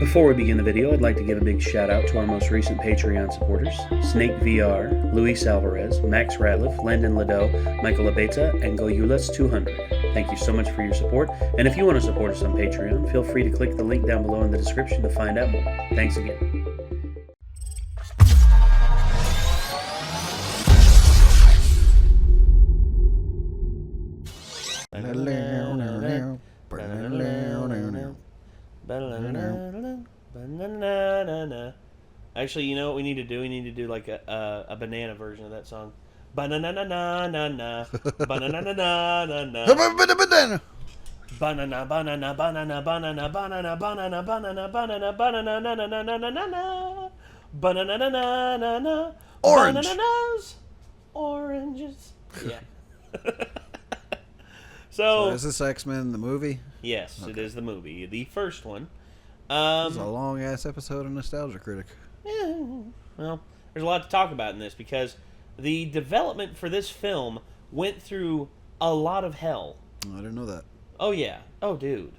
Before we begin the video, I'd like to give a big shout out to our most recent Patreon supporters, Snake VR, Luis Alvarez, Max Radliff, Landon Ladeau, Michael Abeta, and Goyulas 200. Thank you so much for your support, and if you want to support us on Patreon, feel free to click the link down below in the description to find out more. Thanks again. Actually, you know what we need to do? We need to do like a banana version of that song. Banana, banana, Banana. banana, banana, banana, banana, banana, banana, banana, banana, banana, banana, Orange. bananas, oranges. Yeah. So is this X-Men the movie? Yes, okay. It is the movie, the first one. It's a long ass episode of Nostalgia Critic. Yeah, well, there's a lot to talk about in this because the development for this film went through a lot of hell. I didn't know that. Oh yeah, oh dude.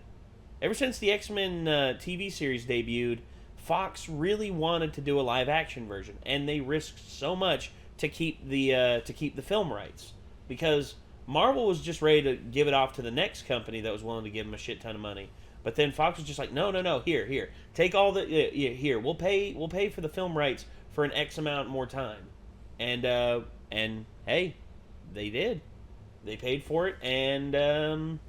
Ever since the X-Men TV series debuted, Fox really wanted to do a live-action version, and they risked so much to keep the film rights because Marvel was just ready to give it off to the next company that was willing to give them a shit ton of money. But then Fox was just like, no, here, take all the, here, we'll pay for the film rights for an X amount more time. And hey, they did. They paid for it, and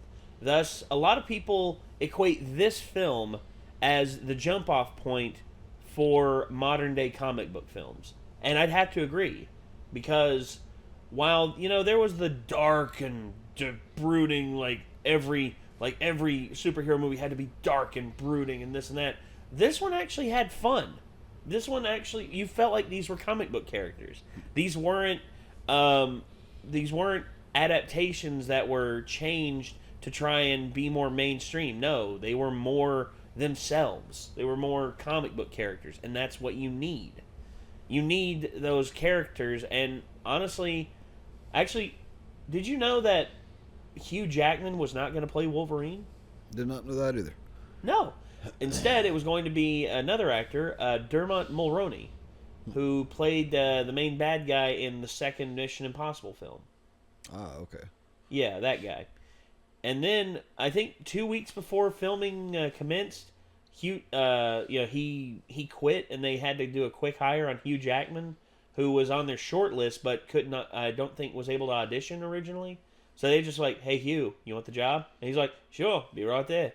thus a lot of people equate this film as the jump-off point for modern-day comic book films. And I'd have to agree, because while, you know, there was the dark and brooding, like every superhero movie had to be dark and brooding and this and that, this one actually had fun. This one actually, you felt like these were comic book characters. These weren't adaptations that were changed to try and be more mainstream. No, they were more themselves. They were more comic book characters, and that's what you need. You need those characters, and honestly, actually, did you know that Hugh Jackman was not going to play Wolverine? Did not know that either. No. Instead, it was going to be another actor, Dermot Mulroney, who played the main bad guy in the second Mission Impossible film. Ah, okay. Yeah, that guy. And then, I think 2 weeks before filming commenced, he quit, and they had to do a quick hire on Hugh Jackman, who was on their short list, but could not, I don't think was able to audition originally. So they just like, hey, Hugh, you want the job? And he's like, sure, be right there.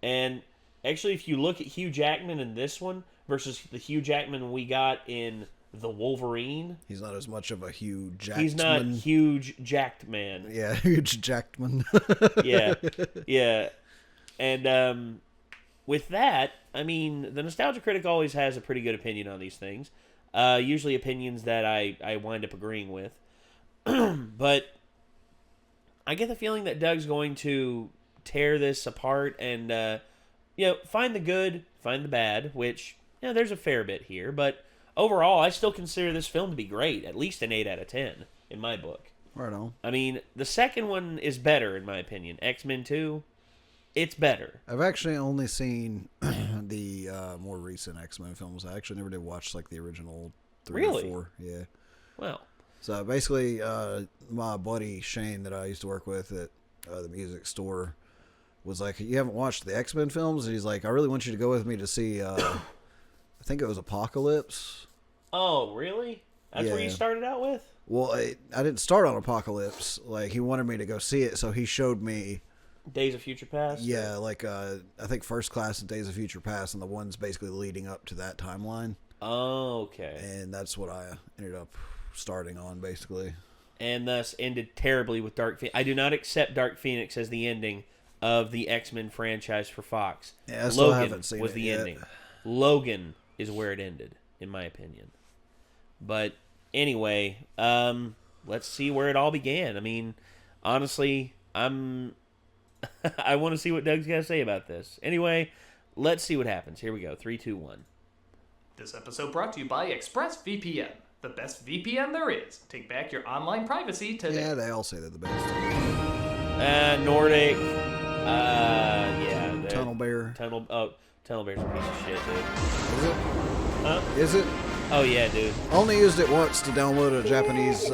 And actually, if you look at Hugh Jackman in this one versus the Hugh Jackman we got in The Wolverine, he's not as much of a Hugh Jackman. He's not huge jacked man. Yeah, huge Jackman. yeah. And with that, I mean, the Nostalgia Critic always has a pretty good opinion on these things. Usually opinions that I wind up agreeing with. But I get the feeling that Doug's going to tear this apart and, find the good, find the bad, which, there's a fair bit here. But overall, I still consider this film to be great, at least an 8 out of 10 in my book. Right on. I mean, the second one is better, in my opinion. X-Men 2, it's better. I've actually only seen the more recent X-Men films. I actually never did watch, like, the original 3 or 4. Yeah. Well. So basically, my buddy Shane that I used to work with at the music store was like, you haven't watched the X-Men films? And he's like, I really want you to go with me to see, I think it was Apocalypse. Oh, really? That's where you started out with? Well, I didn't start on Apocalypse. Like, he wanted me to go see it, so he showed me Days of Future Past? Yeah, like, I think First Class and Days of Future Past, and the ones basically leading up to that timeline. Oh, okay. And that's what I ended up starting on, basically. And thus ended terribly with Dark Phoenix. I do not accept Dark Phoenix as the ending of the X-Men franchise for Fox. Yeah, I still haven't seen was it the yet. ending. Logan is where it ended, in my opinion. But anyway, let's see where it all began. I mean, honestly, I want to see what Doug's got to say about this. Anyway, let's see what happens. Here we go. 3, 2, 1. This episode brought to you by ExpressVPN, the best VPN there is. Take back your online privacy today. Yeah, they all say they're the best. Nordic. Telebear's a piece of shit, dude. Is it? Huh? Is it? Oh, yeah, dude. I only used it once to download a Japanese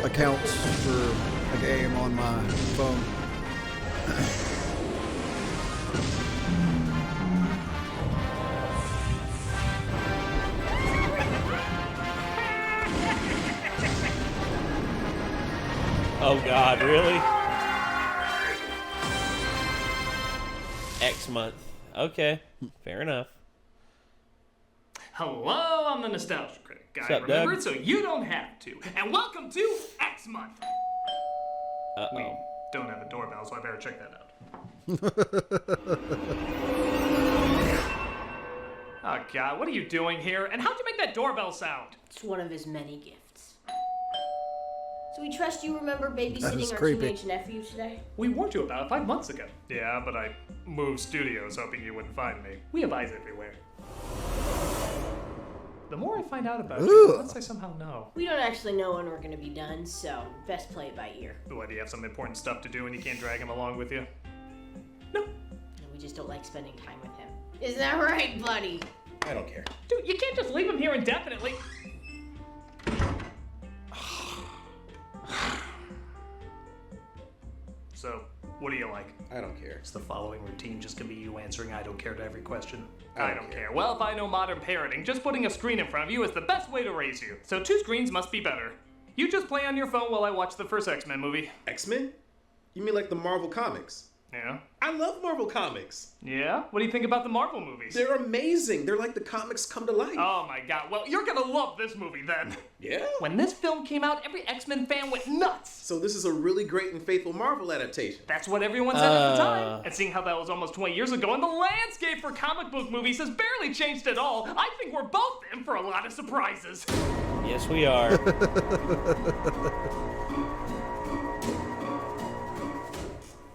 accounts for a game on my phone. Oh, God, really? X month. Okay, fair enough. Hello, I'm the Nostalgia Critic. I Sup, remember Doug? it so you don't have to. And welcome to X Month. We Uh-oh. don't have a doorbell, so I better check that out. Oh, God, what are you doing here? And how'd you make that doorbell sound? It's one of his many gifts. So we trust you remember babysitting our creepy. teenage nephew today? We warned you about it 5 months ago. Yeah, but I moved studios hoping you wouldn't find me. We have eyes everywhere. The more I find out about you, the less I somehow know. We don't actually know when we're gonna be done, so best play it by ear. What, do you have some important stuff to do and you can't drag him along with you? And we just don't like spending time with him. Isn't that right, buddy? I don't care. Dude, you can't just leave him here indefinitely. So, what do you like? I don't care. Is the following routine just gonna be you answering I don't care to every question? I I don't don't care. care. Well, if I know modern parenting, just putting a screen in front of you is the best way to raise you. So 2 screens must be better. You just play on your phone while I watch the first X-Men movie. X-Men? You mean like the Marvel comics? Yeah? I love Marvel comics. Yeah? What do you think about the Marvel movies? They're amazing. They're like the comics come to life. Oh my god, well, you're gonna love this movie then. Yeah? When this film came out, every X-Men fan went nuts. So this is a really great and faithful Marvel adaptation. That's what everyone said at the time. And seeing how that was almost 20 years ago, and the landscape for comic book movies has barely changed at all, I think we're both in for a lot of surprises. Yes, we are.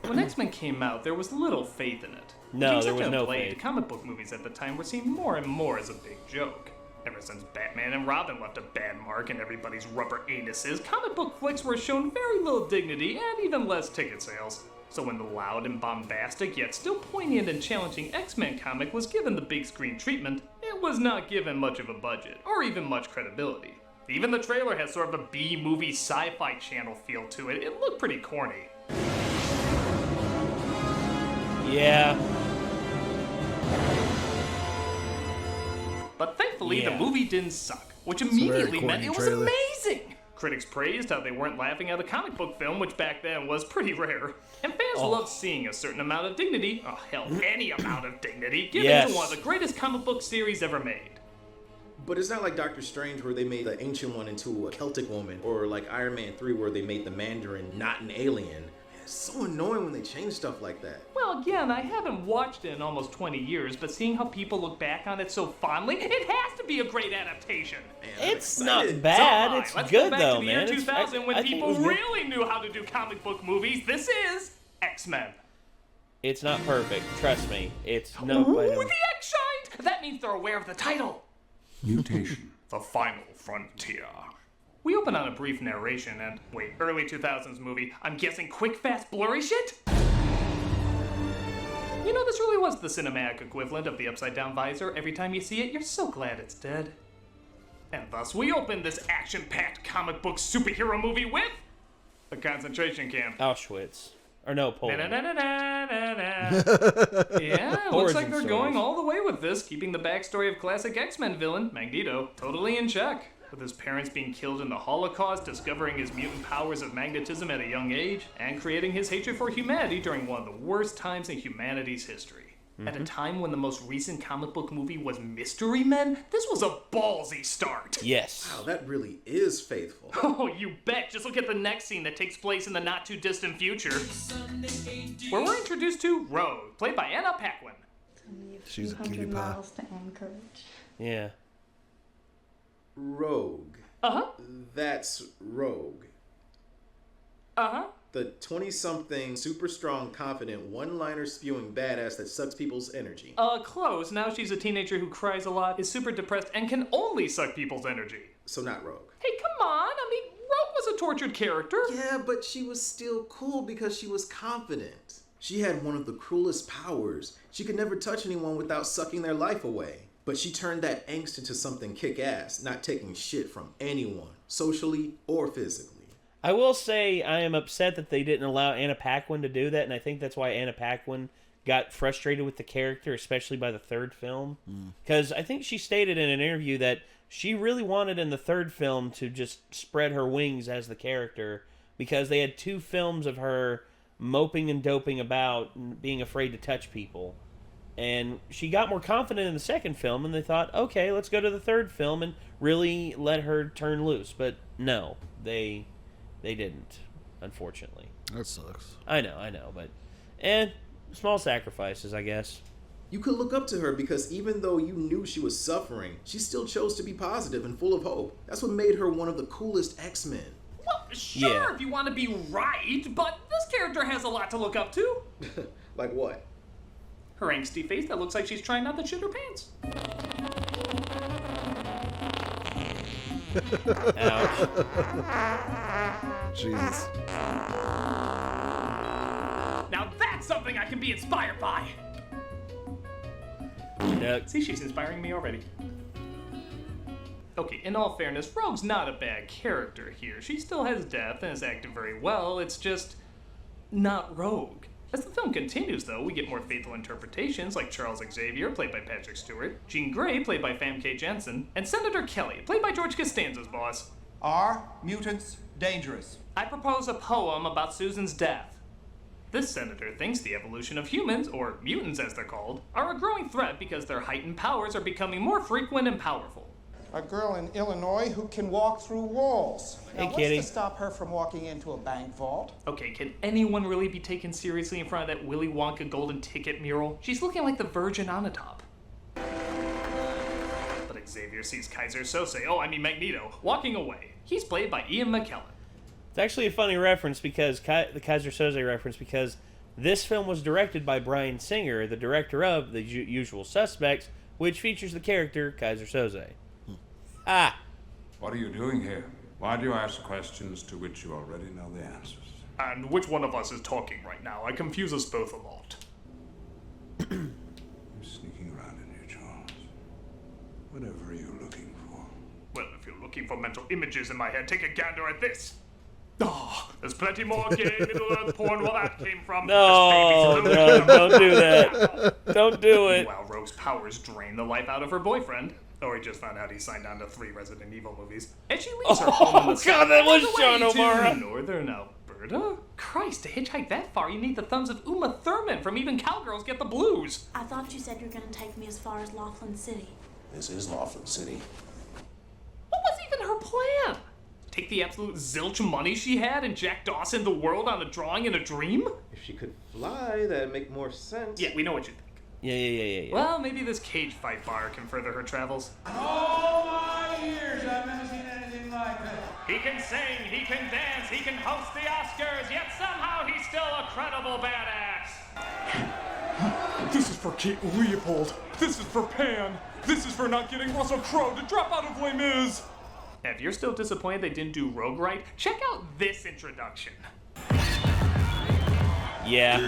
When X-Men came out, there was little faith in it. No, Being there such was a no blade, faith. Comic book movies at the time were seen more and more as a big joke. Ever since Batman and Robin left a bad mark in everybody's rubber anuses, comic book flicks were shown very little dignity and even less ticket sales. So when the loud and bombastic yet still poignant and challenging X-Men comic was given the big screen treatment, it was not given much of a budget, or even much credibility. Even the trailer has sort of a B-movie sci-fi channel feel to it. It looked pretty corny. Yeah. But thankfully, the Yeah. movie didn't suck, which a very immediately meant corny it was trailer. amazing. Critics praised how they weren't laughing at a comic book film, which back then was pretty rare. And fans loved seeing a certain amount of dignity, oh hell, any amount of dignity, given Yes. to one of the greatest comic book series ever made. But it's not like Doctor Strange where they made the Ancient One into a Celtic woman, or like Iron Man 3 where they made the Mandarin not an alien. It's so annoying when they change stuff like that. Well, again, I haven't watched it in almost 20 years, but seeing how people look back on it so fondly, it has to be a great adaptation. Man, I'm It's not excited. bad. So, It's let's good go back though, to the man. year It's- 2000 when I think it people was good. really knew how to do comic book movies. This is X-Men. It's not perfect. Trust me. It's no. Ooh, by no- the X shined! That means they're aware of the title. Mutation. The Final Frontier. We open on a brief narration and, wait, early 2000s movie, I'm guessing quick, fast, blurry shit? You know, this really was the cinematic equivalent of the upside-down visor. Every time you see it, you're so glad it's dead. And thus we open this action-packed comic book superhero movie with a concentration camp. Auschwitz. Or no, Poland. Na-na-na-na-na-na. Yeah, it looks like Origin they're stories. going all the way with this, keeping the backstory of classic X-Men villain, Magneto, totally in check. With his parents being killed in the Holocaust, discovering his mutant powers of magnetism at a young age, and creating his hatred for humanity during one of the worst times in humanity's history. At a time when the most recent comic book movie was Mystery Men, this was a ballsy start. Yes. Wow, that really is faithful. Oh, you bet. Just look at the next scene that takes place in the not-too-distant future, where we're introduced to Rogue, played by Anna Paquin. She's a cutie 200 pie. miles to Anchorage. Yeah. Rogue. Uh-huh. That's Rogue. Uh-huh. The 20-something, super strong, confident, one-liner spewing badass that sucks people's energy. Close. Now she's a teenager who cries a lot, is super depressed, and can only suck people's energy. So not Rogue. Hey, come on. I mean, Rogue was a tortured character. Yeah, but she was still cool because she was confident. She had one of the cruelest powers. She could never touch anyone without sucking their life away. But she turned that angst into something kick-ass, not taking shit from anyone, socially or physically. I will say I am upset that they didn't allow Anna Paquin to do that, and I think that's why Anna Paquin got frustrated with the character, especially by the third film. Because I think she stated in an interview that she really wanted in the third film to just spread her wings as the character, because they had 2 films of her moping and doping about and being afraid to touch people. And she got more confident in the second film, and they thought, okay, let's go to the third film and really let her turn loose. But no, they didn't, unfortunately. That sucks. I know, but small sacrifices, I guess. You could look up to her because even though you knew she was suffering, she still chose to be positive and full of hope. That's what made her one of the coolest X-Men. Well, sure, if you want to be right, but this character has a lot to look up to. Like what? Her angsty face that looks like she's trying not to shit her pants. Ouch. Jesus. Now that's something I can be inspired by. Duck. See, she's inspiring me already. Okay, in all fairness, Rogue's not a bad character here. She still has depth and is acted very well. It's just not Rogue. As the film continues, though, we get more faithful interpretations like Charles Xavier, played by Patrick Stewart, Jean Grey, played by Famke Janssen, and Senator Kelly, played by George Costanza's boss. Are mutants dangerous? I propose a poem about Susan's death. This senator thinks the evolution of humans, or mutants as they're called, are a growing threat because their heightened powers are becoming more frequent and powerful. A girl in Illinois who can walk through walls. Hey, Now, kitty. what's to stop her from walking into a bank vault? Okay, can anyone really be taken seriously in front of that Willy Wonka golden ticket mural? She's looking like the Virgin on the top. But Xavier sees Kaiser Sose, Magneto, walking away. He's played by Ian McKellen. It's actually a funny reference because the Kaiser Soze reference, because this film was directed by Bryan Singer, the director of The Usual Suspects, which features the character Kaiser Soze. Ah! What are you doing here? Why do you ask questions to which you already know the answers? And which one of us is talking right now? I confuse us both a lot. You're sneaking around in here, Charles. Whatever are you looking for? Well, if you're looking for mental images in my head, take a gander at this. Oh, there's plenty more gay Middle-earth porn where that came from. No, don't do that. Don't do it. While Rogue's powers drain the life out of her boyfriend. Or he just found out he signed on to 3 Resident Evil movies. And she leaves her home in the God, that was Sean South O'Mara. to Northern Alberta? Christ, to hitchhike that far, you need the thumbs of Uma Thurman from Even Cowgirls Get the Blues. I thought you said you were gonna take me as far as Laughlin City. This is Laughlin City. What was even her plan? Take the absolute zilch money she had and Jack Dawson the world on a drawing in a dream? If she could fly, that'd make more sense. Yeah, we know what you think. Yeah. Well, maybe this cage fight bar can further her travels. All my years, I've never seen anything like this. He can sing, he can dance, he can host the Oscars, yet somehow he's still a credible badass. This is for Kate Leopold. This is for Pan. This is for not getting Russell Crowe to drop out of Les Mis. If you're still disappointed they didn't do Rogue right, check out this introduction. Yeah.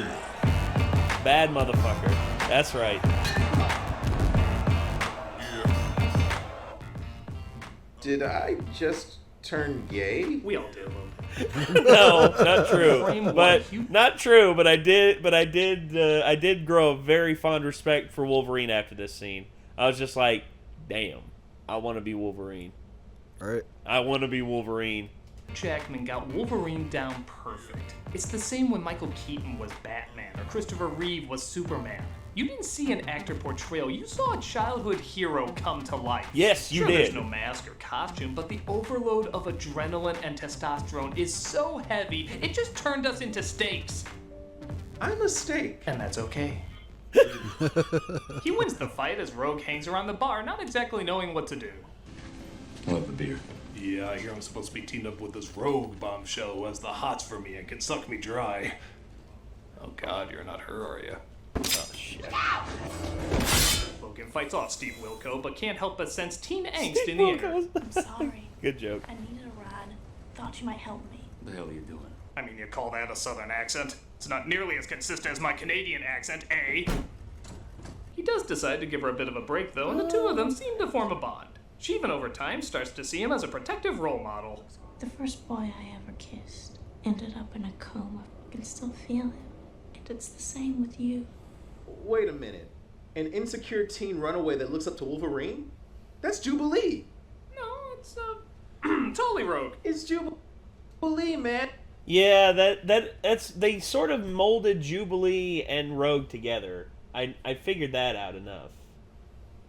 Bad motherfucker. That's right. Did I just turn gay? We all did a little bit. No, not true. Frame But one. not true. But I did grow a very fond respect for Wolverine after this scene. I was just like, damn, I want to be Wolverine. All right. I want to be Wolverine. Jackman got Wolverine down perfect. It's the same when Michael Keaton was Batman or Christopher Reeve was Superman. You didn't see an actor portrayal, you saw a childhood hero come to life. Yes, you sure, did. There's no mask or costume, but the overload of adrenaline and testosterone is so heavy, it just turned us into steaks. I'm a steak. And that's okay. He wins the fight as Rogue hangs around the bar, not exactly knowing what to do. Love the beer. Yeah, I hear I'm supposed to be teamed up with this rogue bombshell who has the hots for me and can suck me dry. Oh God, you're not her, are you? Oh shit. Logan fights off Steve Wilco, but can't help but sense teen angst in the air. I'm sorry. Good joke. I needed a ride. Thought you might help me. What the hell are you doing? I mean, you call that a southern accent? It's not nearly as consistent as my Canadian accent, eh? He does decide to give her a bit of a break, though, and the two of them seem to form a bond. She even over time starts to see him as a protective role model. The first boy I ever kissed ended up in a coma. I can still feel it. And it's the same with you. Wait a minute. An insecure teen runaway that looks up to Wolverine? That's Jubilee. No, it's, totally Rogue. It's Jubilee, man. Yeah, that's they sort of molded Jubilee and Rogue together. I figured that out enough.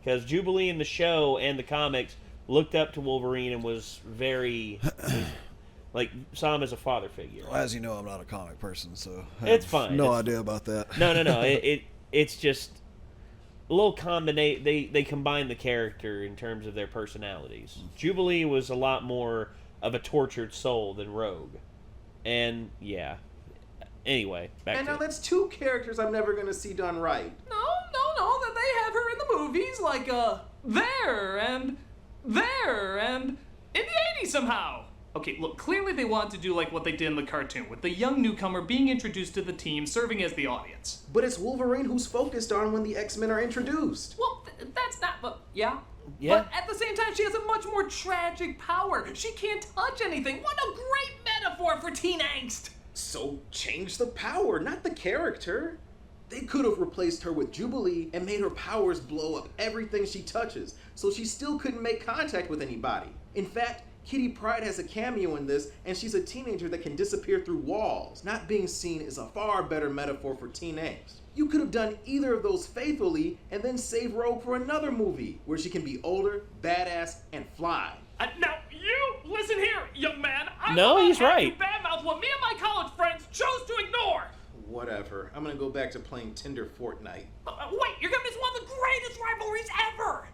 Because Jubilee in the show and the comics looked up to Wolverine and was very, like, saw him as a father figure. Well, as you know, I'm not a comic person, so I It's have fine. no It's idea about that. No. It's just a little combination. They combine the character in terms of their personalities. Jubilee was a lot more of a tortured soul than Rogue. And, yeah. Anyway, back And to now it. that's two characters I'm never gonna see done right. No, that they have her in the movies, like, there, and in the 80s somehow. Okay, look, clearly they want to do like what they did in the cartoon, with the young newcomer being introduced to the team, serving as the audience. But it's Wolverine who's focused on when the X-Men are introduced. Well, that's not, but yeah. Yeah. But at the same time, she has a much more tragic power. She can't touch anything. What a great metaphor for teen angst. So change the power, not the character. They could have replaced her with Jubilee and made her powers blow up everything she touches, so she still couldn't make contact with anybody. In fact, Kitty Pryde has a cameo in this, and she's a teenager that can disappear through walls. Not being seen is a far better metaphor for teen angst. You could have done either of those faithfully and then save Rogue for another movie where she can be older, badass, and fly. Now, you listen here, young man. No, he's right. You badmouth what me and my college friends chose to ignore. Whatever. I'm gonna go back to playing Tinder Fortnite. Wait, you're gonna miss one of the greatest rivalries ever.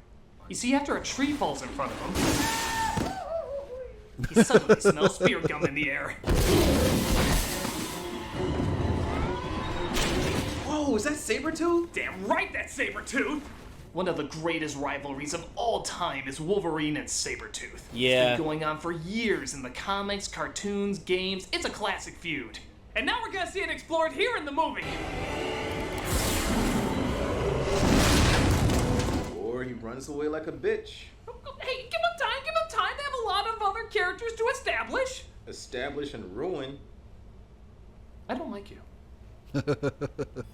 You see, after a tree falls in front of him, he suddenly smells spear gum in the air. Whoa, is that Sabretooth? Damn right, that's Sabretooth. One of the greatest rivalries of all time is Wolverine and Sabretooth. Yeah. It's been going on for years in the comics, cartoons, games. It's a classic feud. And now we're gonna see it explored here in the movie. Or he runs away like a bitch. Hey, give them time. They have a lot of other characters to establish. Establish and ruin. I don't like you.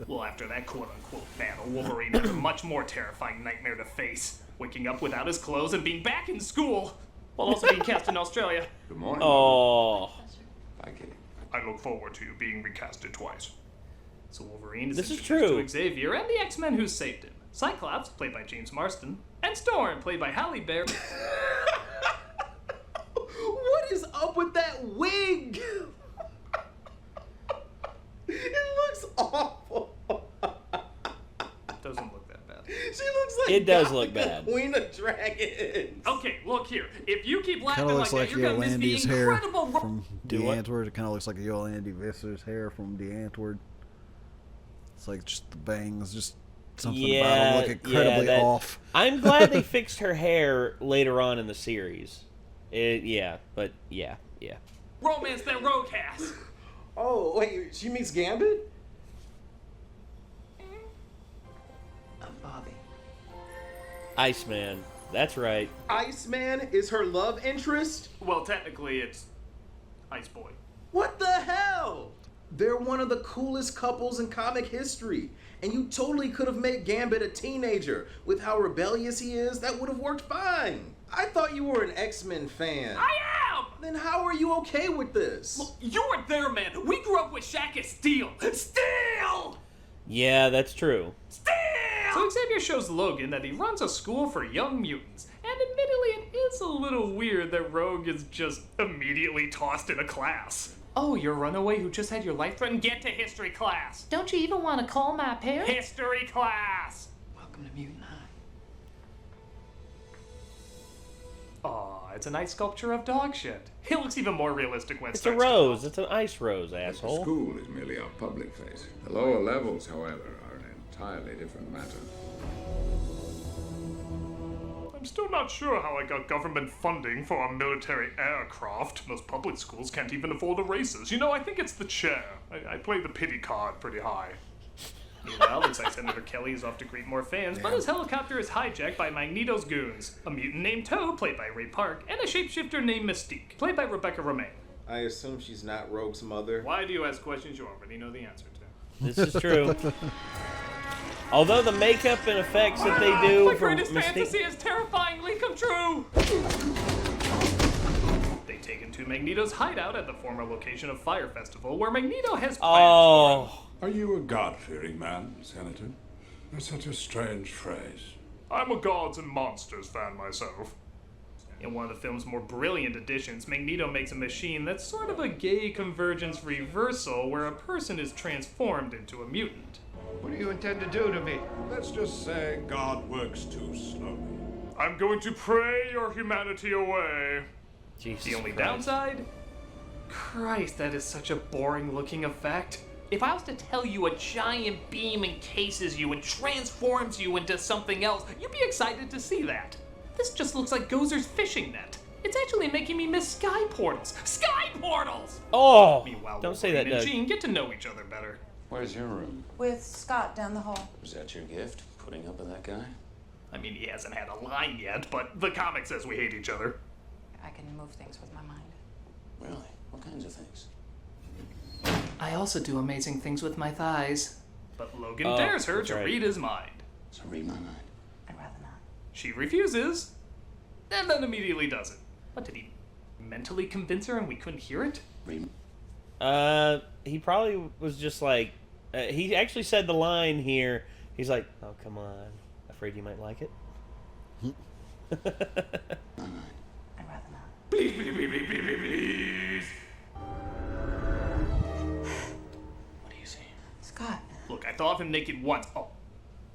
Well, after that quote-unquote battle, Wolverine has a much more terrifying nightmare to face. Waking up without his clothes and being back in school, while also being cast in Australia. Good morning. Oh. Bye, Kitty. I look forward to you being recasted twice. So Wolverine is This is introduced true. to Xavier and the X-Men who saved him. Cyclops, played by James Marsden, and Storm, played by Halle Berry. What is up with that wig? It looks awful. Doesn't look that bad. She looks like It does Gothica look bad. Queen of Dragons. Okay, look here. If you keep laughing Kind of like looks that, like you're gonna miss the Yolandi's hair incredible... from Do what? DeAntwoord. It kind of looks like Yolandi Visser's hair from DeAntwoord. It's like just the bangs, just something about Yeah, them look incredibly that- off. I'm glad they fixed her hair later on in the series. Yeah. romance that Rogue has. Oh, wait, she meets Gambit? I'm Bobby. Iceman. That's right. Iceman is her love interest? Well, technically, it's Ice Boy. What the hell? They're one of the coolest couples in comic history. And you totally could have made Gambit a teenager. With how rebellious he is, that would have worked fine. I thought you were an X-Men fan. I am! Then how are you okay with this? Look, you weren't there, man. We grew up with Shaq as Steel. Steel! Yeah, that's true. Steel! So Xavier shows Logan that he runs a school for young mutants. And admittedly, it is a little weird that Rogue is just immediately tossed in a class. Oh, you're a runaway who just had your life threatened? Get to history class. Don't you even want to call my parents? History class. Welcome to Mutant High. Aw, it's a nice sculpture of dog shit. It looks even more realistic when it It's a starts to rose. melt. It's an ice rose, The asshole. school is merely our public face. The lower levels, however, are an entirely different matter. I'm still not sure how I got government funding for our military aircraft. Most public schools can't even afford erasers. You know, I think it's the chair. I play the pity card pretty high. Meanwhile, looks like Senator Kelly is off to greet more fans, but his helicopter is hijacked by Magneto's goons. A mutant named Toad, played by Ray Park, and a shapeshifter named Mystique, played by Rebecca Romaine. I assume she's not Rogue's mother. Why do you ask questions you already know the answer to? This is true. Although the makeup and effects that they do my for greatest Mystique... fantasy has terrifyingly come true! They take him to Magneto's hideout at the former location of Fire Festival, where Magneto has plans for him. Are you a God-fearing man, Senator? That's such a strange phrase. I'm a Gods and Monsters fan myself. In one of the film's more brilliant additions, Magneto makes a machine that's sort of a gay convergence reversal where a person is transformed into a mutant. What do you intend to do to me? Let's just say God works too slowly. I'm going to pray your humanity away. Jesus The only Christ. downside? Christ, that is such a boring looking effect. If I was to tell you a giant beam encases you and transforms you into something else, you'd be excited to see that. This just looks like Gozer's fishing net. It's actually making me miss sky portals. Sky portals! Oh! Meanwhile, Don't say that, Wolverine and Doug. Jean get to know each other better. Where's your room? With Scott down the hall. Was that your gift? Putting up with that guy? I mean, he hasn't had a line yet, but the comic says we hate each other. I can move things with my mind. Really? What kinds of things? I also do amazing things with my thighs. But Logan dares her to read his mind. So read my mind. I'd rather not. She refuses, and then immediately does it. What, did he mentally convince her and we couldn't hear it? Read. He probably was just like... he actually said the line here. He's like, oh, come on. Afraid you might like it? My mind. I'd rather not. Please, please, please, please, please, please. What do you see? Scott. Look, I thought of him naked once. Oh.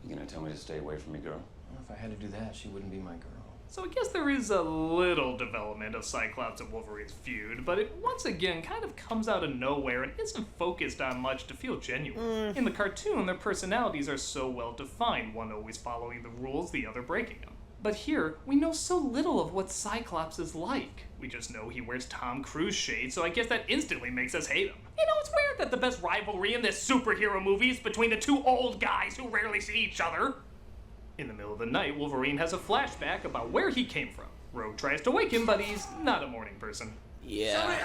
You gonna tell me to stay away from me, girl? Well, if I had to do that, she wouldn't be my girl. So I guess there is a little development of Cyclops and Wolverine's feud, but it once again kind of comes out of nowhere and isn't focused on much to feel genuine. In the cartoon, their personalities are so well defined, one always following the rules, the other breaking them. But here, we know so little of what Cyclops is like. We just know he wears Tom Cruise shades, so I guess that instantly makes us hate him. You know, it's weird that the best rivalry in this superhero movie is between the two old guys who rarely see each other. In the middle of the night, Wolverine has a flashback about where he came from. Rogue tries to wake him, but he's not a morning person. Yeah.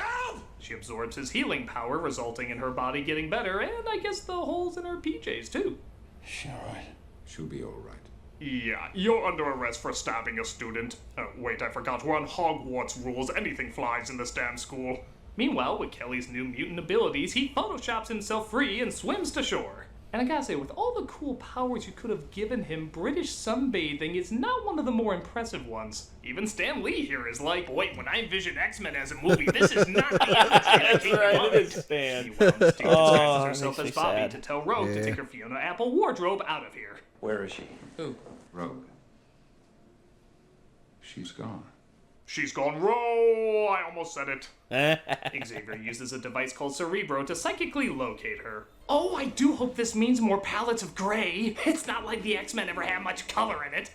She absorbs his healing power, resulting in her body getting better, and I guess the holes in her PJs, too. She alright? She'll be all right. Yeah, you're under arrest for stabbing a student. Wait, I forgot, we're on Hogwarts rules. Anything flies in this damn school. Meanwhile, with Kelly's new mutant abilities, he photoshops himself free and swims to shore. And I gotta say, with all the cool powers you could have given him, British sunbathing is not one of the more impressive ones. Even Stan Lee here is like, boy, when I envision X-Men as a movie, this is not the That's right, it is Stan. Meanwhile, Mystique disguises it herself makes as me Bobby sad. to tell Rogue to take her Fiona Apple wardrobe out of here. Where is she? Who? Rogue. She's gone. She's gone roll! I almost said it. Xavier uses a device called Cerebro to psychically locate her. Oh, I do hope this means more palettes of gray. It's not like the X-Men ever had much color in it.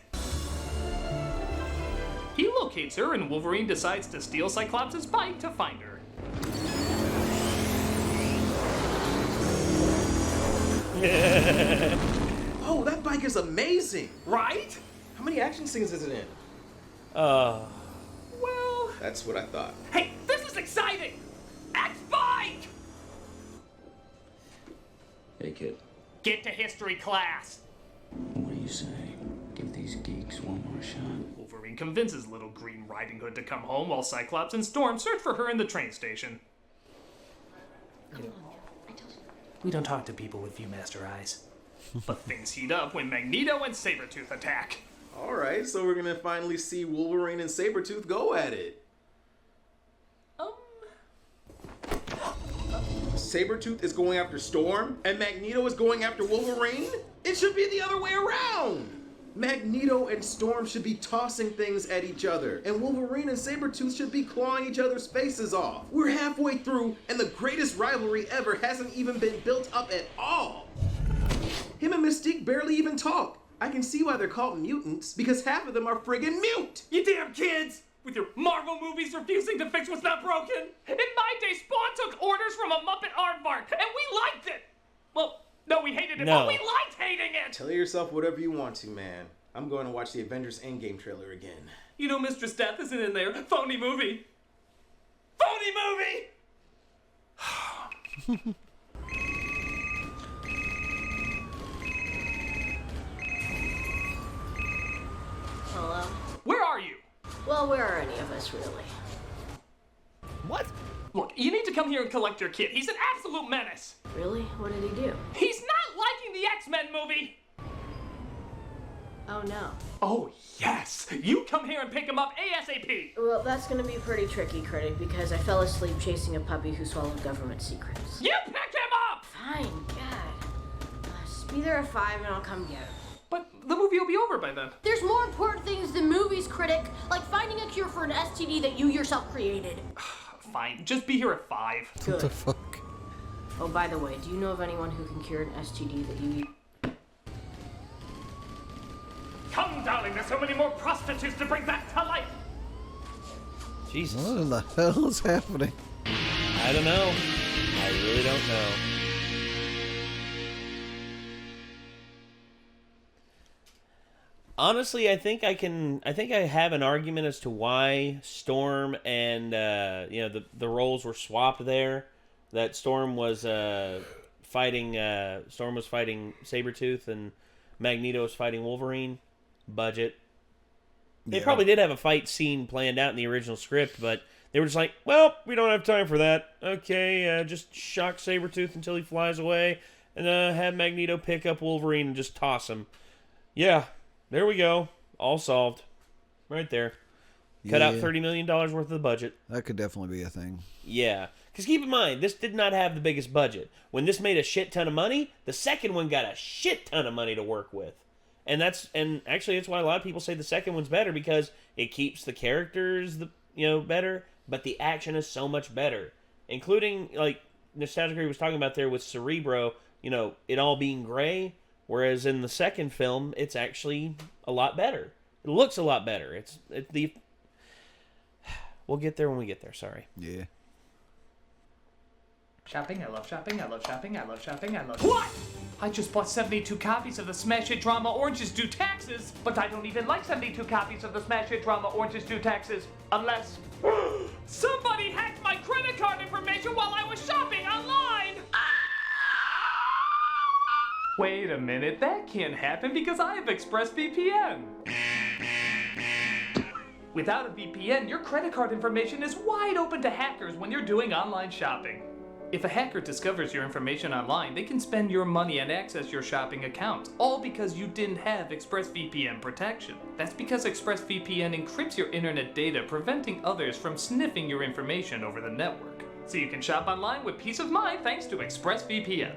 He locates her, and Wolverine decides to steal Cyclops' bike to find her. Oh, that bike is amazing! Right? How many action scenes is it in? Well... That's what I thought. Hey, this is exciting! X-Bike! Hey, kid. Get to history class. What do you say? Give these geeks one more shot. Wolverine convinces Little Green Riding Hood to come home while Cyclops and Storm search for her in the train station. We don't talk to people with Viewmaster eyes. But things heat up when Magneto and Sabretooth attack. Alright, so we're gonna finally see Wolverine and Sabretooth go at it. Sabretooth is going after Storm, and Magneto is going after Wolverine? It should be the other way around! Magneto and Storm should be tossing things at each other, and Wolverine and Sabretooth should be clawing each other's faces off. We're halfway through, and the greatest rivalry ever hasn't even been built up at all. Him and Mystique barely even talk. I can see why they're called mutants, because half of them are friggin' mute! You damn kids! With your Marvel movies refusing to fix what's not broken! In my day, Spawn took orders from a Muppet aardvark, and we liked it! Well, no, we hated it, but we liked hating it! Tell yourself whatever you want to, man. I'm going to watch the Avengers Endgame trailer again. You know Mistress Death isn't in there. Phony movie! Phony movie! Hello? Where are you? Well, where are any of us, really? What? Look, you need to come here and collect your kid. He's an absolute menace. Really? What did he do? He's not liking the X-Men movie. Oh, no. Oh, yes. You come here and pick him up ASAP. Well, that's gonna be pretty tricky, Critic, because I fell asleep chasing a puppy who swallowed government secrets. You pick him up! Fine, God. Just be there at 5 and I'll come get him. But the movie will be over by then. There's more important things than movies, Critic, like finding a cure for an STD that you yourself created. Fine, just be here at 5. Good. What the fuck? Oh, by the way, do you know of anyone who can cure an STD that you... Come, darling, there's so many more prostitutes to bring back to life. Jesus. What in the hell is happening? I don't know. I really don't know. Honestly, I think I have an argument as to why Storm and the roles were swapped there. That Storm was fighting Sabretooth and Magneto was fighting Wolverine. Budget. They probably did have a fight scene planned out in the original script, but they were just like, well, we don't have time for that. Okay, just shock Sabretooth until he flies away, and have Magneto pick up Wolverine and just toss him. Yeah, there we go. All solved. Right there. Cut out $30 million worth of the budget. That could definitely be a thing. Yeah. Because keep in mind, this did not have the biggest budget. When this made a shit ton of money, the second one got a shit ton of money to work with. And actually that's why a lot of people say the second one's better, because it keeps the characters better, but the action is so much better. Including, like Nostalgic was talking about there with Cerebro, it all being gray, whereas in the second film, it's actually a lot better. It looks a lot better. We'll get there when we get there, sorry. Yeah. Shopping, I love shopping, I love shopping, I love shopping, I love... What? I just bought 72 copies of the Smash Hit Drama Oranges Due Taxes, but I don't even like 72 copies of the Smash Hit Drama Oranges Due Taxes, unless... somebody hacked my credit card information while I was shopping online! Wait a minute, that can't happen because I have ExpressVPN. Without a VPN, your credit card information is wide open to hackers when you're doing online shopping. If a hacker discovers your information online, they can spend your money and access your shopping accounts, all because you didn't have ExpressVPN protection. That's because ExpressVPN encrypts your internet data, preventing others from sniffing your information over the network. So you can shop online with peace of mind thanks to ExpressVPN.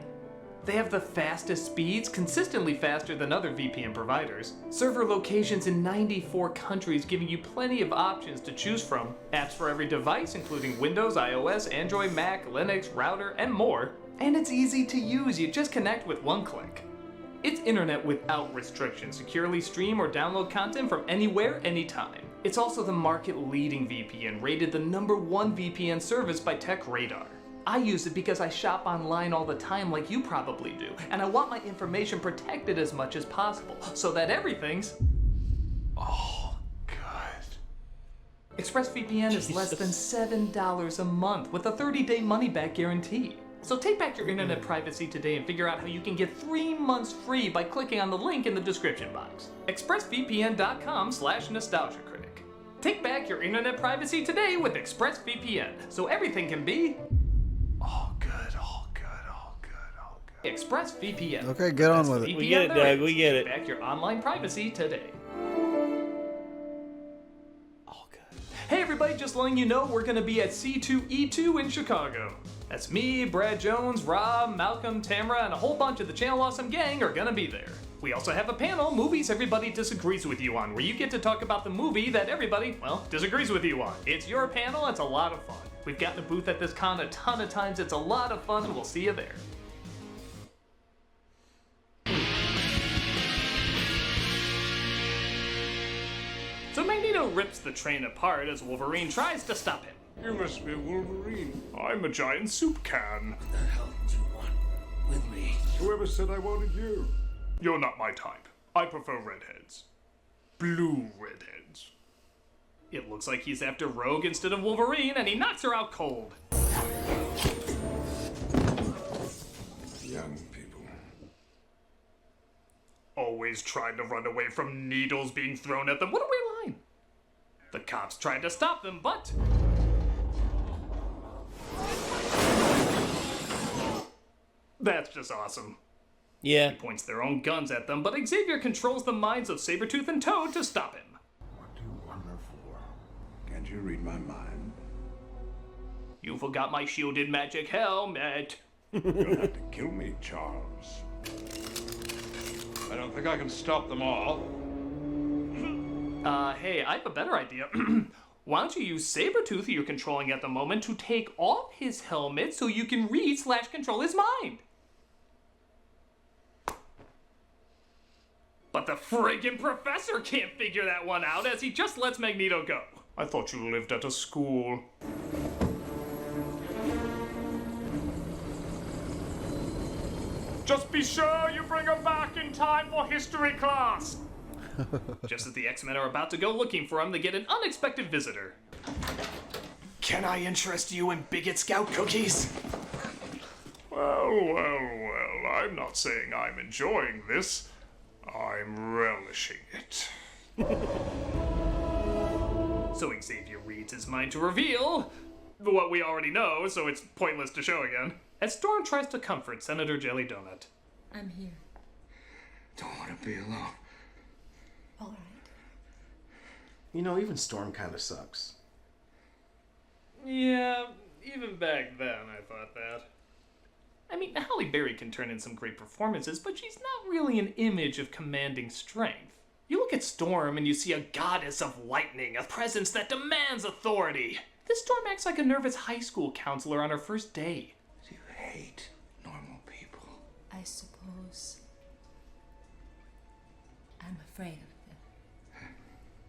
They have the fastest speeds, consistently faster than other VPN providers. Server locations in 94 countries, giving you plenty of options to choose from. Apps for every device, including Windows, iOS, Android, Mac, Linux, router, and more. And it's easy to use, you just connect with one click. It's internet without restrictions. Securely stream or download content from anywhere, anytime. It's also the market-leading VPN, rated the #1 VPN service by TechRadar. I use it because I shop online all the time like you probably do, and I want my information protected as much as possible, so that everything's all good. ExpressVPN is less than $7 a month with a 30-day money-back guarantee. So take back your internet privacy today and figure out how you can get 3 months free by clicking on the link in the description box. expressvpn.com/nostalgiacritic. Take back your internet privacy today with ExpressVPN, so everything can be all good. ExpressVPN. Okay, get on with it. We get it, Doug. We get it. Take back your online privacy today. All good. Hey everybody, just letting you know we're going to be at C2E2 in Chicago. That's me, Brad Jones, Rob, Malcolm, Tamara, and a whole bunch of the Channel Awesome gang are going to be there. We also have a panel, Movies Everybody Disagrees With You On, where you get to talk about the movie that everybody, disagrees with you on. It's your panel, it's a lot of fun. We've gotten a booth at this con a ton of times, it's a lot of fun, and we'll see you there. Magneto rips the train apart as Wolverine tries to stop him. You must be Wolverine. I'm a giant soup can. What the hell do you want with me? Whoever said I wanted you? You're not my type. I prefer redheads. Blue redheads. It looks like he's after Rogue instead of Wolverine, and he knocks her out cold. Young people. Always trying to run away from needles being thrown at them. What a weird line. The cops tried to stop them, but... That's just awesome. Yeah. He points their own guns at them, but Xavier controls the minds of Sabretooth and Toad to stop him. What do you want her for? Can't you read my mind? You forgot my shielded magic helmet. You'll have to kill me, Charles. I don't think I can stop them all. Hey, I have a better idea. Why don't you use Sabretooth, who you're controlling at the moment, to take off his helmet so you can read/control his mind? But the friggin' professor can't figure that one out as he just lets Magneto go. I thought you lived at a school. Just be sure you bring her back in time for history class. Just as the X-Men are about to go looking for him, they get an unexpected visitor. Can I interest you in Bigot Scout cookies? Well, I'm not saying I'm enjoying this. I'm relishing it. So Xavier reads his mind to reveal what we already know, so it's pointless to show again. As Storm tries to comfort Senator Jelly Donut. I'm here. Don't want to be alone. All right. You know, even Storm kind of sucks. Yeah, even back then I thought that. I mean, Halle Berry can turn in some great performances, but she's not really an image of commanding strength. You look at Storm and you see a goddess of lightning, a presence that demands authority. This Storm acts like a nervous high school counselor on her first day. You hate normal people. I suppose I'm afraid of them.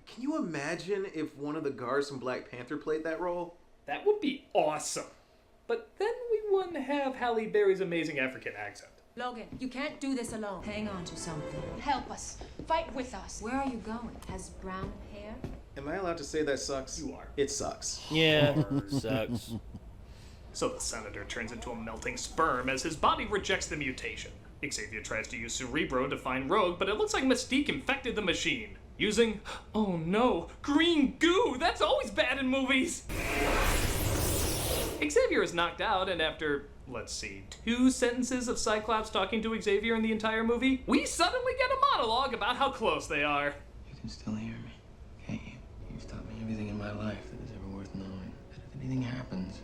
Can you imagine if one of the guards from Black Panther played that role? That would be awesome. But then we wouldn't have Halle Berry's amazing African accent. Logan, you can't do this alone. Hang on to something. Help us. Fight with us. Where are you going? Has brown hair? Am I allowed to say that sucks? You are. It sucks. Yeah, sucks. So the Senator turns into a melting sperm as his body rejects the mutation. Xavier tries to use Cerebro to find Rogue, but it looks like Mystique infected the machine. Using, oh no, green goo! That's always bad in movies! Xavier is knocked out, and after, let's see, 2 sentences of Cyclops talking to Xavier in the entire movie, we suddenly get a monologue about how close they are. You can still hear me, can't you? You've taught me everything in my life that is ever worth knowing. That if anything happens,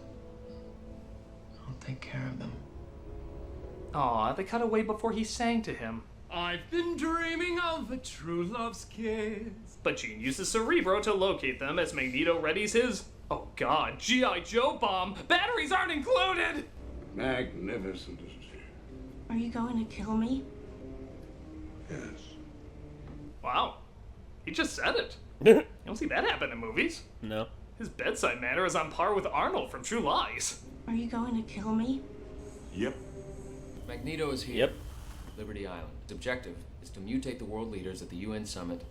I'll take care of them. Aw, they cut away before he sang to him. I've been dreaming of a true love's kiss. But Jean uses Cerebro to locate them as Magneto readies his, oh god, G.I. Joe bomb. Batteries aren't included! Magnificent, isn't she? Are you going to kill me? Yes. Wow, he just said it. You don't see that happen in movies. No. His bedside manner is on par with Arnold from True Lies. Are you going to kill me? Yep. Magneto is here. Yep. Liberty Island. His objective is to mutate the world leaders at the UN summit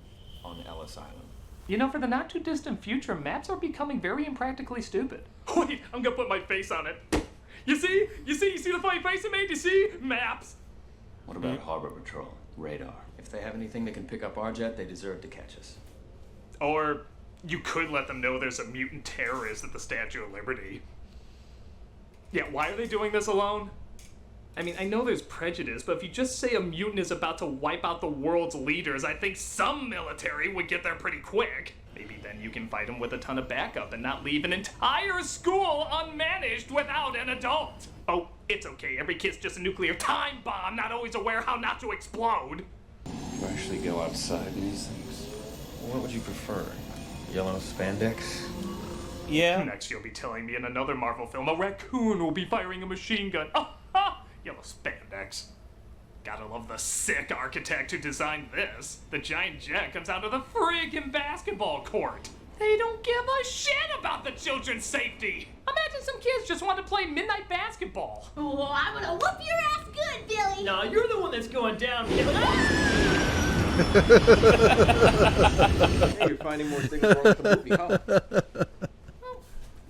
on Ellis Island. You know, for the not too distant future, maps are becoming very impractically stupid. Wait, I'm gonna put my face on it. You see the funny face I made? You see? Maps. What about Harbor Patrol? Radar. If they have anything that can pick up our jet, they deserve to catch us. Or you could let them know there's a mutant terrorist at the Statue of Liberty. Yeah, why are they doing this alone? I mean, I know there's prejudice, but if you just say a mutant is about to wipe out the world's leaders, I think some military would get there pretty quick. Maybe then you can fight them with a ton of backup and not leave an entire school unmanaged without an adult. Oh, it's okay. Every kid's just a nuclear time bomb, not always aware how not to explode. You actually go outside in these things. What would you prefer? Yellow spandex? Yeah. Next you'll be telling me in another Marvel film a raccoon will be firing a machine gun. Oh, ha! Yellow spandex. Gotta love the sick architect who designed this. The giant jet comes out of the friggin' basketball court. They don't give a shit about the children's safety. Imagine some kids just want to play midnight basketball. Oh, I'm gonna whoop your ass good, Billy. No, you're the one that's going down. Hey, you're finding more things wrong with the movie, huh? Well,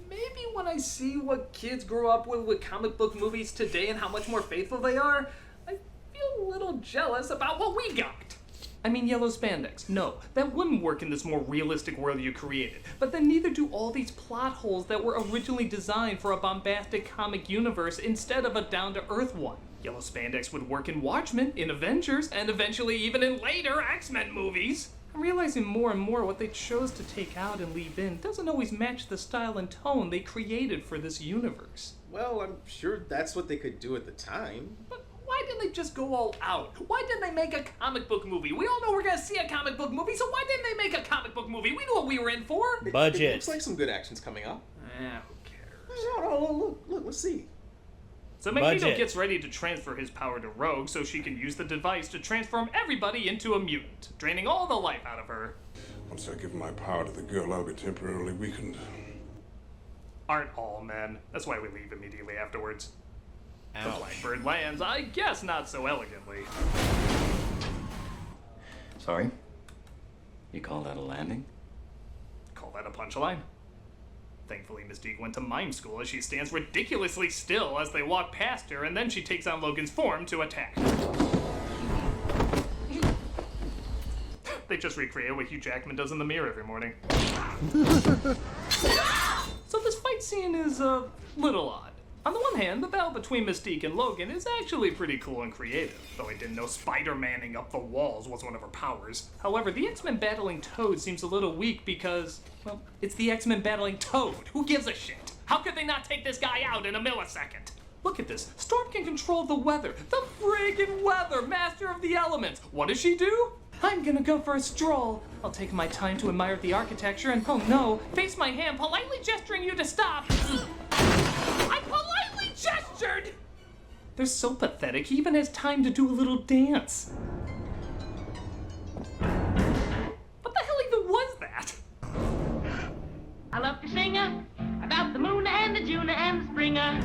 maybe when I see what kids grow up with comic book movies today and how much more faithful they are, I feel a little jealous about what we got. I mean yellow spandex. No, that wouldn't work in this more realistic world you created. But then neither do all these plot holes that were originally designed for a bombastic comic universe instead of a down-to-earth one. Yellow spandex would work in Watchmen, in Avengers, and eventually even in later X-Men movies. I'm realizing more and more what they chose to take out and leave in doesn't always match the style and tone they created for this universe. Well, I'm sure that's what they could do at the time. But why didn't they just go all out? Why didn't they make a comic book movie? We all know we're gonna see a comic book movie, so why didn't they make a comic book movie? We knew what we were in for. Budget. It looks like some good action's coming up. Who cares? No, look, let's see. So Magneto gets ready to transfer his power to Rogue so she can use the device to transform everybody into a mutant, draining all the life out of her. Once I give my power to the girl, I'll be temporarily weakened. Aren't all men. That's why we leave immediately afterwards. Ouch. The Blackbird lands, I guess not so elegantly. Sorry? You call that a landing? Call that a punchline? Thankfully, Mystique went to mime school as she stands ridiculously still as they walk past her, and then she takes on Logan's form to attack. They just recreate what Hugh Jackman does in the mirror every morning. So this fight scene is a little odd. On the one hand, the battle between Mystique and Logan is actually pretty cool and creative, though I didn't know Spider-Manning up the walls was one of her powers. However, the X-Men battling Toad seems a little weak because, well, it's the X-Men battling Toad. Who gives a shit? How could they not take this guy out in a millisecond? Look at this. Storm can control the weather. The friggin' weather, master of the elements. What does she do? I'm gonna go for a stroll. I'll take my time to admire the architecture and, oh no, face my hand, politely gesturing you to stop. I politely gestured! They're so pathetic, he even has time to do a little dance. What the hell even was that? I love to sing about the moon and the June and the springer.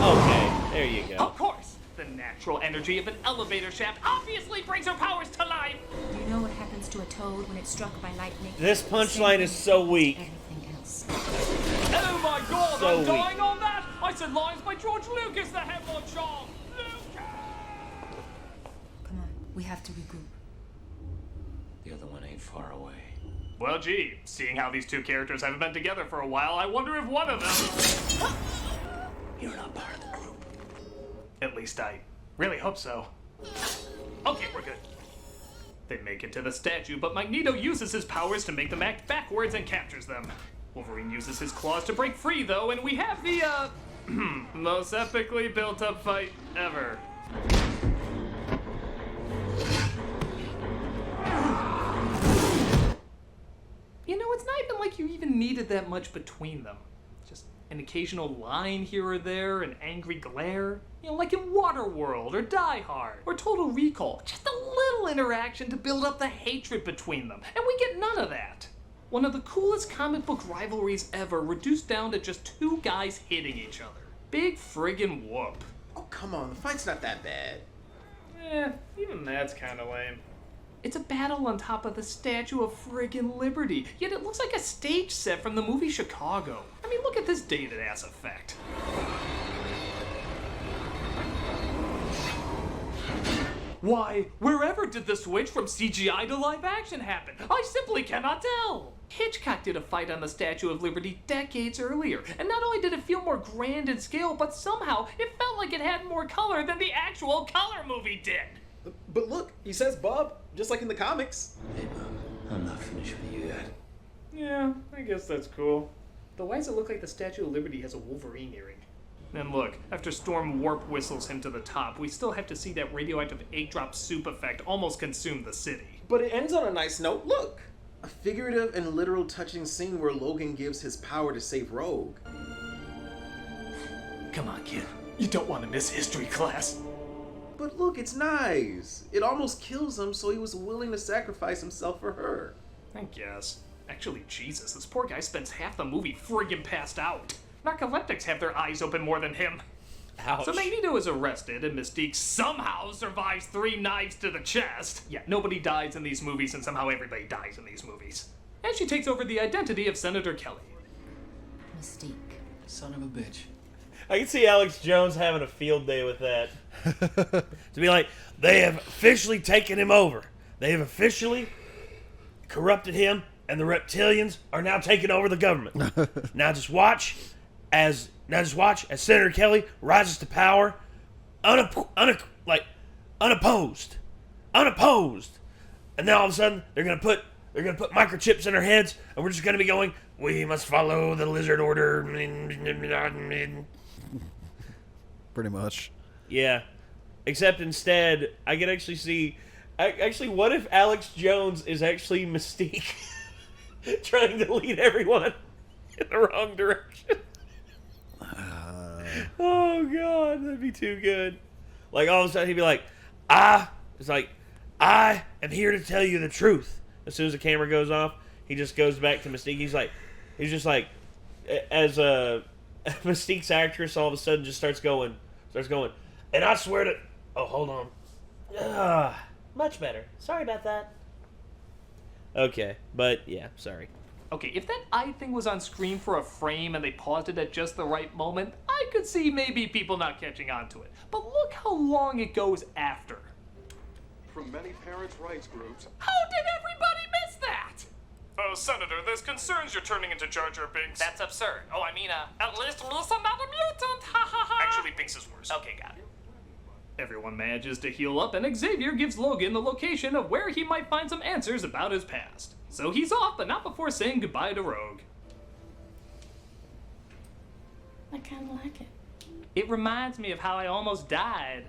Okay, there you go. Of course! The natural energy of an elevator shaft obviously brings her powers to life! Do you know what happens to a toad when it's struck by lightning? This punchline is so weak. Everything else. Oh my god, So I'm dying on that! I said lines by George Lucas, the headline charm! Come on, we have to regroup. The other one ain't far away. Well, gee, seeing how these two characters haven't been together for a while, I wonder if one of them... You're not part of the group. At least I really hope so. Okay, we're good. They make it to the statue, but Magneto uses his powers to make them act backwards and captures them. Wolverine uses his claws to break free, though, and we have the, most epically built-up fight ever. You know, it's not even like you even needed that much between them. Just an occasional line here or there, an angry glare. You know, like in Waterworld, or Die Hard, or Total Recall. Just a little interaction to build up the hatred between them, and we get none of that. One of the coolest comic book rivalries ever, reduced down to just two guys hitting each other. Big friggin' whoop. Oh, come on, the fight's not that bad. Even that's kinda lame. It's a battle on top of the Statue of friggin' Liberty, yet it looks like a stage set from the movie Chicago. I mean, look at this dated-ass effect. Why, wherever did the switch from CGI to live action happen? I simply cannot tell. Hitchcock did a fight on the Statue of Liberty decades earlier, and not only did it feel more grand in scale, but somehow it felt like it had more color than the actual color movie did. But look, he says Bub, just like in the comics. Hey, Bub, I'm not finished with you yet. Yeah, I guess that's cool. Though why does it look like the Statue of Liberty has a Wolverine earring? And look, after Storm warp whistles him to the top, we still have to see that radioactive egg drop soup effect almost consume the city. But it ends on a nice note. Look, a figurative and literal touching scene where Logan gives his power to save Rogue. Come on, kid. You don't want to miss history class. But look, it's nice. It almost kills him, so he was willing to sacrifice himself for her. I guess. Actually, Jesus, this poor guy spends half the movie friggin' passed out. Narcoleptics have their eyes open more than him. Ouch. So Magneto is arrested, and Mystique somehow survives 3 knives to the chest. Yeah, nobody dies in these movies, and somehow everybody dies in these movies. And she takes over the identity of Senator Kelly. Mystique. Son of a bitch. I can see Alex Jones having a field day with that. To be like, they have officially taken him over. They have officially corrupted him, and the reptilians are now taking over the government. Now just watch as Senator Kelly rises to power, unopposed, and then all of a sudden they're gonna put microchips in our heads, and we're just gonna be going, we must follow the lizard order. Pretty much. Yeah. Except instead, I can actually see... Actually, what if Alex Jones is actually Mystique? Trying to lead everyone in the wrong direction. Oh, God. That'd be too good. Like, all of a sudden, he'd be like, I am here to tell you the truth. As soon as the camera goes off, he just goes back to Mystique. He's just like, as a Mystique's actress, all of a sudden just starts going, and I swear to... Oh, hold on. Much better. Sorry about that. Okay, but yeah, sorry. Okay, if that eye thing was on screen for a frame and they paused it at just the right moment, I could see maybe people not catching on to it. But look how long it goes after. From many parents' rights groups. How did everybody miss that? Oh, Senator, there's concerns you're turning into Jar Jar Binks. That's absurd. Oh, I mean, at least Lisa not a mutant. Ha ha ha. Actually, Binks is worse. Okay, got it. Everyone manages to heal up, and Xavier gives Logan the location of where he might find some answers about his past. So he's off, but not before saying goodbye to Rogue. I kind of like it. It reminds me of how I almost died.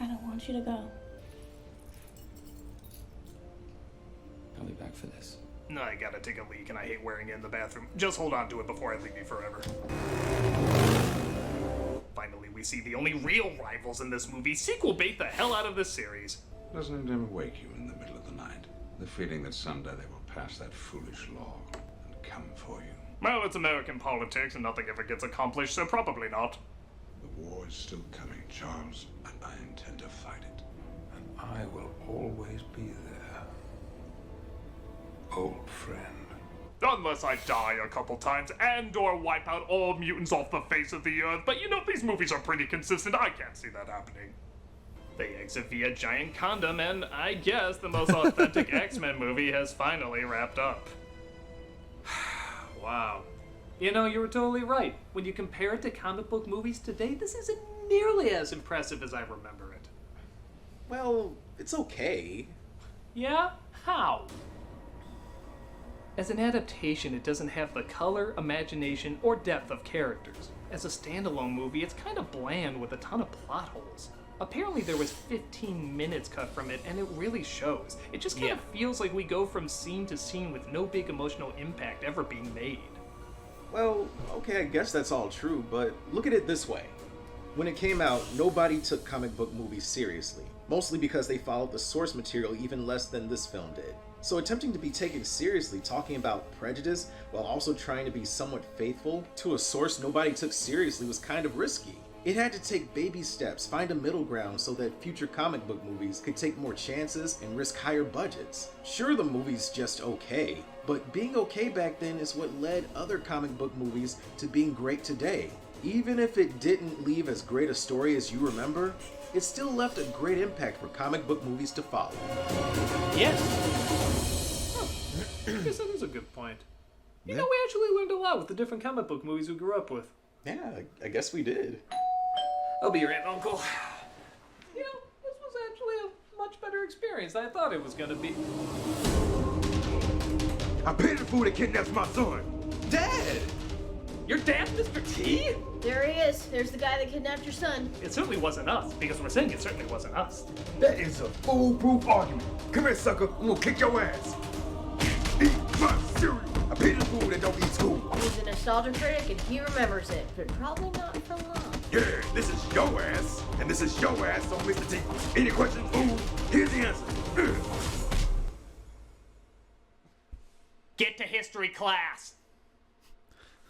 I don't want you to go. I'll be back for this. No, I gotta take a leak, and I hate wearing it in the bathroom. Just hold on to it before I leave you forever. Finally, we see the only real rivals in this movie sequel bait the hell out of this series. Doesn't it ever wake you in the middle of the night? The feeling that someday they will pass that foolish law and come for you. Well, it's American politics and nothing ever gets accomplished, so probably not. The war is still coming, Charles, and I intend to fight it. And I will always be there. Old friend. Unless I die a couple times and/or wipe out all mutants off the face of the earth, but you know, these movies are pretty consistent. I can't see that happening. They exit via giant condom, and I guess the most authentic X-Men movie has finally wrapped up. Wow. You know, you were totally right. When you compare it to comic book movies today, this isn't nearly as impressive as I remember it. Well, it's okay. Yeah? How? As an adaptation, it doesn't have the color, imagination, or depth of characters. As a standalone movie, it's kind of bland with a ton of plot holes. Apparently there was 15 minutes cut from it, and it really shows. It just kind of feels like we go from scene to scene with no big emotional impact ever being made. Well, okay, I guess that's all true, but look at it this way. When it came out, nobody took comic book movies seriously, mostly because they followed the source material even less than this film did. So attempting to be taken seriously, talking about prejudice, while also trying to be somewhat faithful to a source nobody took seriously was kind of risky. It had to take baby steps, find a middle ground so that future comic book movies could take more chances and risk higher budgets. Sure, the movie's just okay, but being okay back then is what led other comic book movies to being great today. Even if it didn't leave as great a story as you remember, it still left a great impact for comic book movies to follow. Yes. I guess that is a good point. You know, we actually learned a lot with the different comic book movies we grew up with. Yeah, I guess we did. I'll be your aunt and uncle. You know, this was actually a much better experience than I thought it was gonna be. I paid the fool that kidnaps my son. Dad! Your dad, Mr. T? There he is. There's the guy that kidnapped your son. It certainly wasn't us, because we're saying it certainly wasn't us. That is a foolproof argument. Come here, sucker. I'm gonna kick your ass. Eat my cereal. I pay the fool that don't eat school. He's a nostalgia critic and he remembers it, but probably not for long. Yeah, this is your ass, and this is your ass on Mr. T. Any questions, fool? Here's the answer. Get to history class.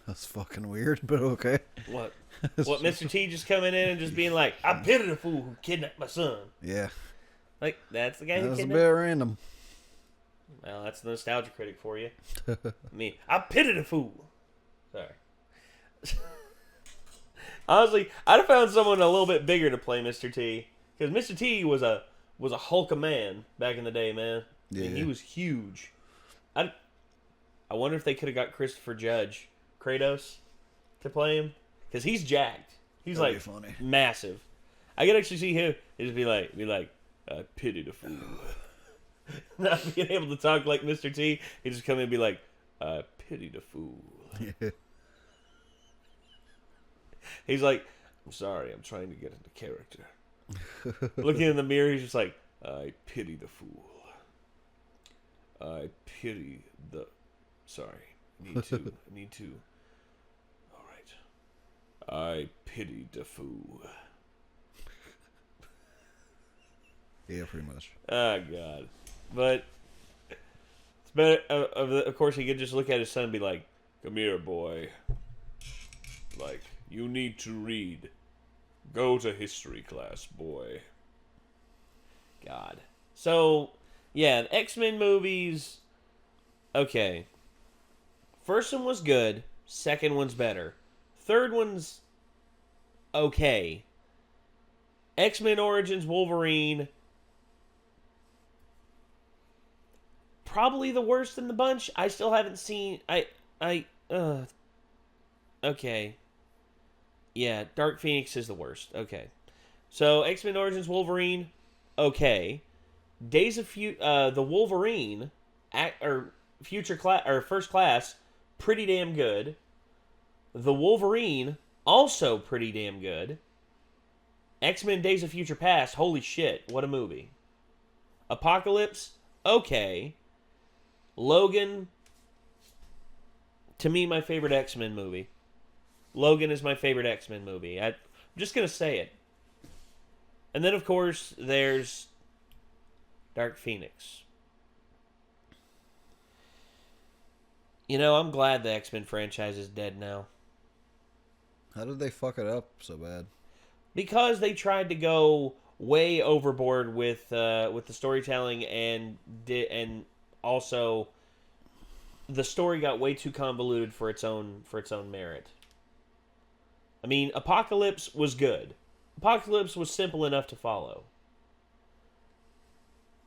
That's fucking weird, but okay. What? What, Mr. T just coming in and just being like, I pity the fool who kidnapped my son. Yeah. Like, that's the guy who That's a kidnapped. bit random. Well, that's the nostalgia critic for you. I pity the fool. Sorry. Honestly, I'd have found someone a little bit bigger to play Mr. T. Because Mr. T was a hulk of man back in the day, man. Yeah. I mean, he was huge. I wonder if they could have got Christopher Judge, Kratos, to play him. Because he's jacked. He's That'd like be funny. massive. I could actually see him. He'd just be like, I pity the fool. Not being able to talk like Mr. T, he'd just come in and be like, I pity the fool. Yeah. He's like, I'm sorry, I'm trying to get into character. Looking in the mirror, he's just like, I pity the fool. I pity the... Sorry, I need to... Alright. I pity the fool. Yeah, pretty much. Oh, God. But it's better. Of course, he could just look at his son and be like, come here, boy. Like, you need to read. Go to history class, boy. God. So, yeah, the X-Men movies. Okay. First one was good. Second one's better. Third one's okay. X-Men Origins Wolverine. Probably the worst in the bunch. I still haven't seen... Okay. Yeah, Dark Phoenix is the worst. Okay. So, X-Men Origins Wolverine, okay. Days of the Wolverine, First Class, pretty damn good. The Wolverine, also pretty damn good. X-Men Days of Future Past, holy shit, what a movie. Apocalypse, okay. Logan, to me, my favorite X-Men movie. Logan is my favorite X-Men movie. I'm just going to say it. And then, of course, there's Dark Phoenix. You know, I'm glad the X-Men franchise is dead now. How did they fuck it up so bad? Because they tried to go way overboard with the storytelling and also the story got way too convoluted for its own merit. I mean, Apocalypse was good. Apocalypse was simple enough to follow.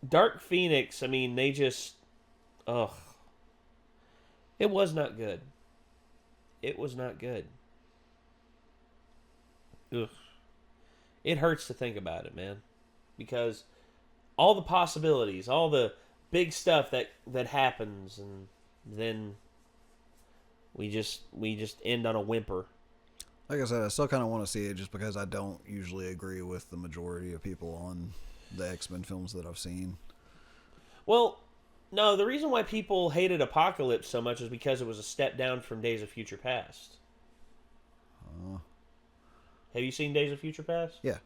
Dark Phoenix, I mean, they just... Ugh. It was not good. It was not good. Ugh. It hurts to think about it, man. Because all the possibilities, all the big stuff that happens, and then we just end on a whimper. Like I said, I still kind of want to see it just because I don't usually agree with the majority of people on the X-Men films that I've seen. Well, no, the reason why people hated Apocalypse so much is because it was a step down from Days of Future Past. Have you seen Days of Future Past? Yeah.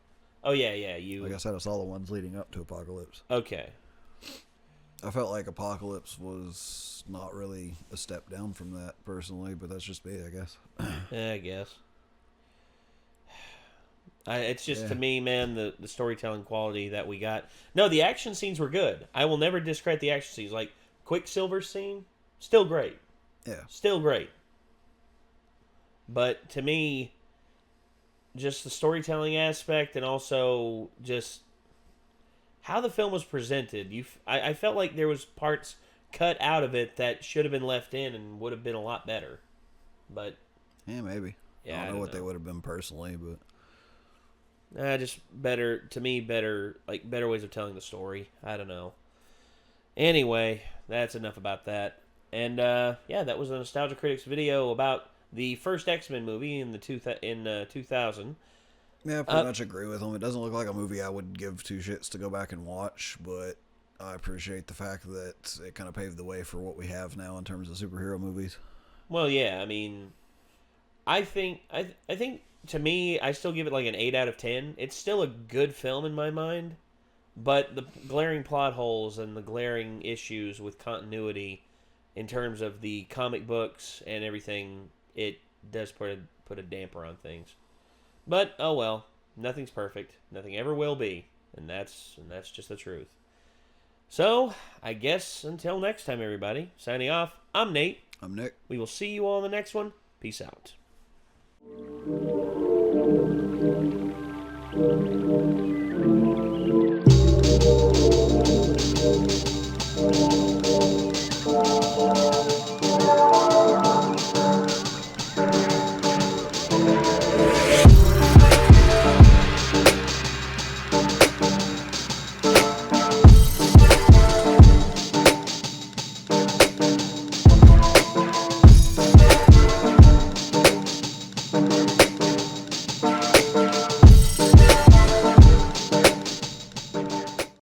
Oh, yeah. Like I said, I saw the ones leading up to Apocalypse. Okay. I felt like Apocalypse was not really a step down from that, personally, but that's just me, I guess. Yeah, I guess. It's just, to me, man, the storytelling quality that we got. No, the action scenes were good. I will never discredit the action scenes. Like, Quicksilver's scene, still great. Yeah. Still great. But, to me, just the storytelling aspect and also just how the film was presented. I felt like there was parts cut out of it that should have been left in and would have been a lot better. But... Yeah, maybe. Yeah, I don't know what they would have been personally, but... just better, to me, better ways of telling the story. I don't know. Anyway, that's enough about that. And, yeah, that was a Nostalgia Critics video about the first X-Men movie in 2000. Yeah, I pretty much agree with him. It doesn't look like a movie I would give two shits to go back and watch, but I appreciate the fact that it kind of paved the way for what we have now in terms of superhero movies. Well, yeah, I mean, I think to me, I still give it like an 8 out of 10. It's still a good film in my mind, but the glaring plot holes and the glaring issues with continuity in terms of the comic books and everything, it does put a damper on things. But oh well, nothing's perfect. Nothing ever will be, and that's just the truth. So, I guess until next time, everybody. Signing off, I'm Nate. I'm Nick. We will see you all in the next one. Peace out. Thank you.